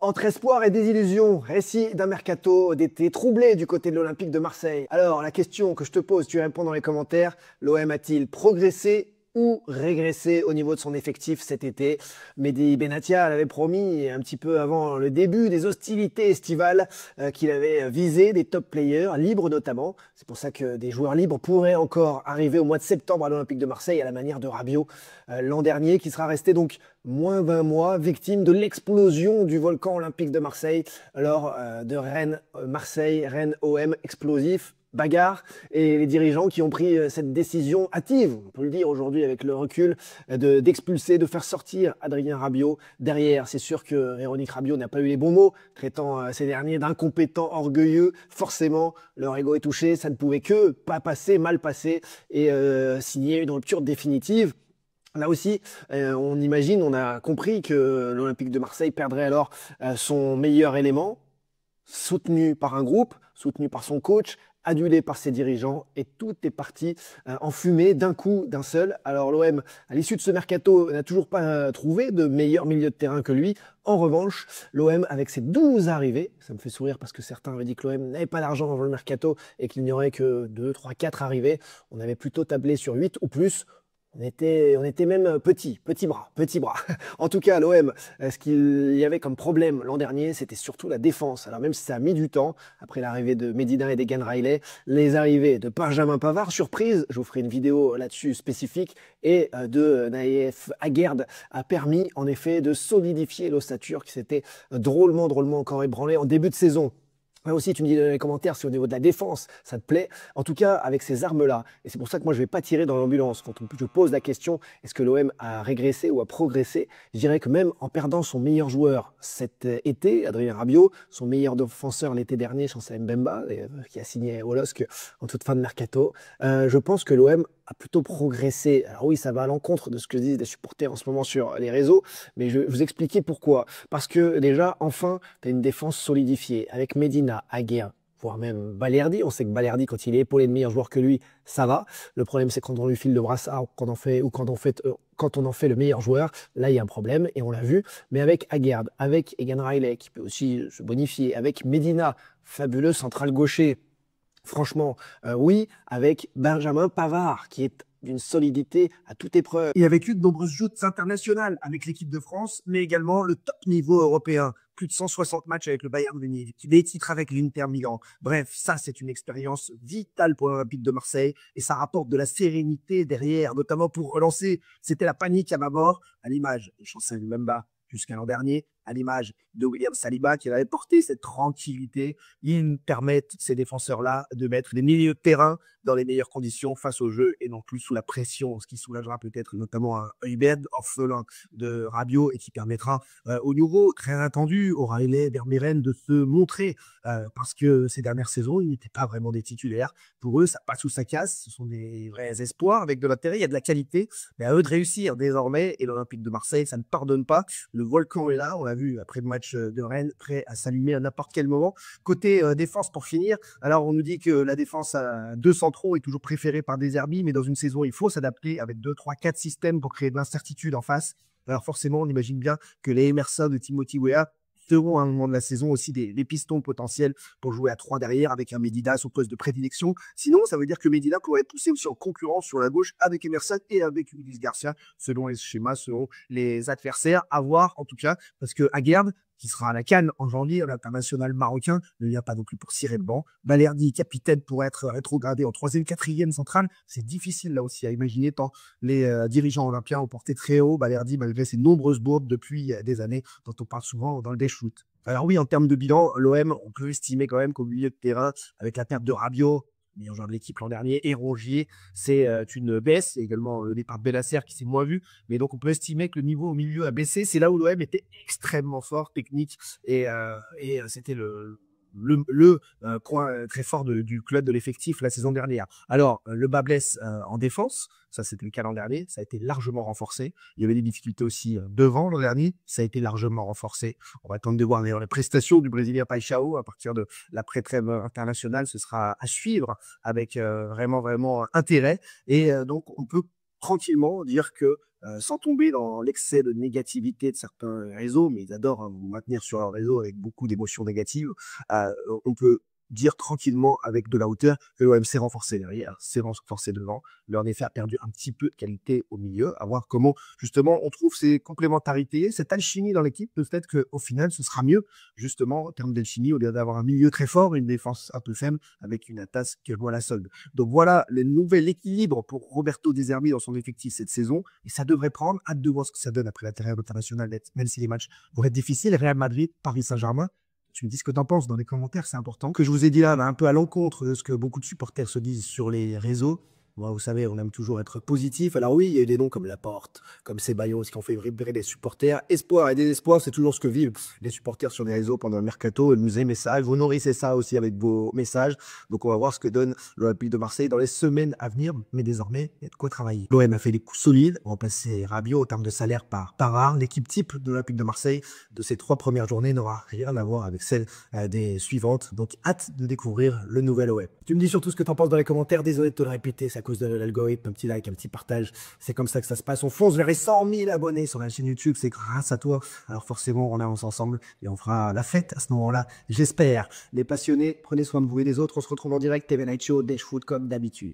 Entre espoir et désillusion, récit d'un mercato d'été troublé du côté de l'Olympique de Marseille. Alors, la question que je te pose, tu réponds dans les commentaires. L'OM a-t-il progressé ou régressé au niveau de son effectif cet été? Mehdi Benatia l'avait promis un petit peu avant le début des hostilités estivales qu'il avait visé des top players, libres notamment. C'est pour ça que des joueurs libres pourraient encore arriver au mois de septembre à l'Olympique de Marseille à la manière de Rabiot l'an dernier, qui sera resté donc moins 20 mois, victime de l'explosion du volcan olympique de Marseille lors de Rennes-Marseille, Rennes-OM explosif, bagarre, et les dirigeants qui ont pris cette décision hâtive, on peut le dire aujourd'hui avec le recul, d'expulser, de faire sortir Adrien Rabiot. Derrière, c'est sûr que Véronique Rabiot n'a pas eu les bons mots, traitant ces derniers d'incompétents, orgueilleux. Forcément, leur ego est touché, ça ne pouvait que pas passer, mal passer, et signer une rupture définitive. Là aussi, on imagine, on a compris que l'Olympique de Marseille perdrait alors son meilleur élément, soutenu par un groupe, soutenu par son coach, adulé par ses dirigeants, et tout est parti en fumée d'un coup, d'un seul. Alors l'OM, à l'issue de ce mercato, n'a toujours pas trouvé de meilleur milieu de terrain que lui. En revanche, l'OM, avec ses 12 arrivées, ça me fait sourire parce que certains avaient dit que l'OM n'avait pas d'argent avant le mercato et qu'il n'y aurait que 2, 3, 4 arrivées. On avait plutôt tablé sur 8 ou plus. On était même petit bras. En tout cas, l'OM, ce qu'il y avait comme problème l'an dernier, c'était surtout la défense. Alors même si ça a mis du temps, après l'arrivée de Medina et d'Egan Riley, les arrivées de Benjamin Pavard, surprise, je vous ferai une vidéo là-dessus spécifique, et de Naïef Aguerd a permis en effet de solidifier l'ossature qui s'était drôlement encore ébranlée en début de saison. Ouais, aussi, tu me dis dans les commentaires si au niveau de la défense, ça te plaît. En tout cas, avec ces armes-là, et c'est pour ça que moi, je ne vais pas tirer dans l'ambulance. Quand je pose la question, est-ce que l'OM a régressé ou a progressé? Je dirais que même en perdant son meilleur joueur cet été, Adrien Rabiot, son meilleur défenseur l'été dernier, Chancel Mbemba, qui a signé au LOSC en toute fin de mercato, je pense que l'OM a plutôt progressé. Alors oui, ça va à l'encontre de ce que disent les supporters en ce moment sur les réseaux, mais je vais vous expliquer pourquoi. Parce que déjà, enfin, tu as une défense solidifiée avec Medina, Aguerd, voire même Balerdi. On sait que Balerdi, quand il est épaulé de meilleurs joueurs que lui, ça va. Le problème, c'est quand on lui file le brassard, quand on en fait le meilleur joueur, là, il y a un problème, et on l'a vu. Mais avec Aguerd, avec Egan Riley, qui peut aussi se bonifier, avec Medina, fabuleux central gaucher, franchement, oui, avec Benjamin Pavard, qui est d'une solidité à toute épreuve. Il a vécu de nombreuses joutes internationales avec l'équipe de France, mais également le top niveau européen. Plus de 160 matchs avec le Bayern Munich, des titres avec l'Inter Milan. Bref, ça, c'est une expérience vitale pour l'Olympique de Marseille et ça rapporte de la sérénité derrière, notamment pour relancer. C'était la panique à bord, à l'image de Chancel Mbemba jusqu'à l'an dernier, à l'image de William Saliba qui avait porté cette tranquillité. Ils permettent, ces défenseurs-là, de mettre des milieux de terrain dans les meilleures conditions face au jeu et non plus sous la pression, ce qui soulagera peut-être notamment un Hubert orphelin de Rabiot et qui permettra au nouveau, très attendu, au Riley, Vermeeren de se montrer parce que ces dernières saisons, ils n'étaient pas vraiment des titulaires. Pour eux, ça passe ou ça casse. Ce sont des vrais espoirs avec de l'intérêt. Il y a de la qualité, mais à eux de réussir désormais. Et l'Olympique de Marseille, ça ne pardonne pas. Le volcan est là. On l'a vu après le match de Rennes, prêt à s'allumer à n'importe quel moment. Côté défense, pour finir, alors on nous dit que la défense à 2 centraux est toujours préférée par Deserbi, mais dans une saison, il faut s'adapter avec 2, 3, 4 systèmes pour créer de l'incertitude en face. Alors forcément, on imagine bien que les Emerson de Timothy Weah seront à un moment de la saison aussi des pistons potentiels pour jouer à 3 derrière avec un Medina à son poste de prédilection. Sinon, ça veut dire que Medina pourrait être poussé aussi en concurrence sur la gauche avec Emerson et avec Ulysse Garcia, selon les schémas, selon les adversaires. À voir en tout cas, parce que Aguerd, qui sera à la CAN en janvier, l'international marocain, ne vient pas non plus pour cirer le banc. Balerdi, capitaine, pour être rétrogradé en 3e, 4e centrale. C'est difficile là aussi à imaginer tant les dirigeants olympiens ont porté très haut Balerdi malgré ses nombreuses bourdes depuis des années dont on parle souvent dans le day-shoot. Alors oui, en termes de bilan, l'OM, on peut estimer quand même qu'au milieu de terrain, avec la perte de Rabiot, meilleur joueur de l'équipe l'an dernier, et Rongier, c'est une baisse. Et également le départ de Benacer qui s'est moins vu. Mais donc, on peut estimer que le niveau au milieu a baissé. C'est là où l'OM était extrêmement fort, technique. Et c'était le point très fort du club, de l'effectif la saison dernière. Alors, le bas blesse en défense. Ça, c'était le cas l'an dernier. Ça a été largement renforcé. Il y avait des difficultés aussi devant l'an dernier. Ça a été largement renforcé. On va attendre de voir les prestations du Brésilien Paixão à partir de l'après-trêve internationale. Ce sera à suivre avec vraiment intérêt. Et donc, on peut tranquillement dire que sans tomber dans l'excès de négativité de certains réseaux, mais ils adorent hein, vous maintenir sur leur réseau avec beaucoup d'émotions négatives. Euh, on peut dire tranquillement avec de la hauteur que l'OM s'est renforcé derrière, s'est renforcé devant. Le en effet a perdu un petit peu de qualité au milieu. À voir comment justement on trouve ces complémentarités, cette alchimie dans l'équipe, le fait qu'au final ce sera mieux justement en termes d'alchimie au lieu d'avoir un milieu très fort, une défense un peu faible avec une attaque qui voit la solde. Donc voilà le nouvel équilibre pour Roberto De Zerbi dans son effectif cette saison et ça devrait prendre. Hâte de voir ce que ça donne après la trêve internationale, même si les matchs vont être difficiles. Real Madrid, Paris Saint-Germain. Tu me dis ce que tu en penses dans les commentaires, c'est important. Que je vous ai dit là, un peu à l'encontre de ce que beaucoup de supporters se disent sur les réseaux. Moi, vous savez, on aime toujours être positif. Alors oui, il y a eu des noms comme Laporte, comme Ceballos qui ont fait vibrer les supporters. Espoir et désespoir, c'est toujours ce que vivent les supporters sur les réseaux pendant le mercato. Ils nous aimez ça, vous nourrissez ça aussi avec vos messages. Donc on va voir ce que donne l'Olympique de Marseille dans les semaines à venir. Mais désormais, il y a de quoi travailler. L'OM a fait des coups solides, remplacé Rabiot en termes de salaire par Tarare. L'équipe type de l'Olympique de Marseille de ces 3 premières journées n'aura rien à voir avec celle des suivantes. Donc hâte de découvrir le nouvel OM. Tu me dis surtout ce que tu en penses dans les commentaires. Désolé de te le répéter, c'est à cause de l'algorithme. Un petit like, un petit partage. C'est comme ça que ça se passe. On fonce vers les 100 000 abonnés sur la chaîne YouTube. C'est grâce à toi. Alors forcément, on avance ensemble et on fera la fête à ce moment-là. J'espère. Les passionnés, prenez soin de vous et des autres. On se retrouve en direct. TV Night Show, Dash Food comme d'habitude.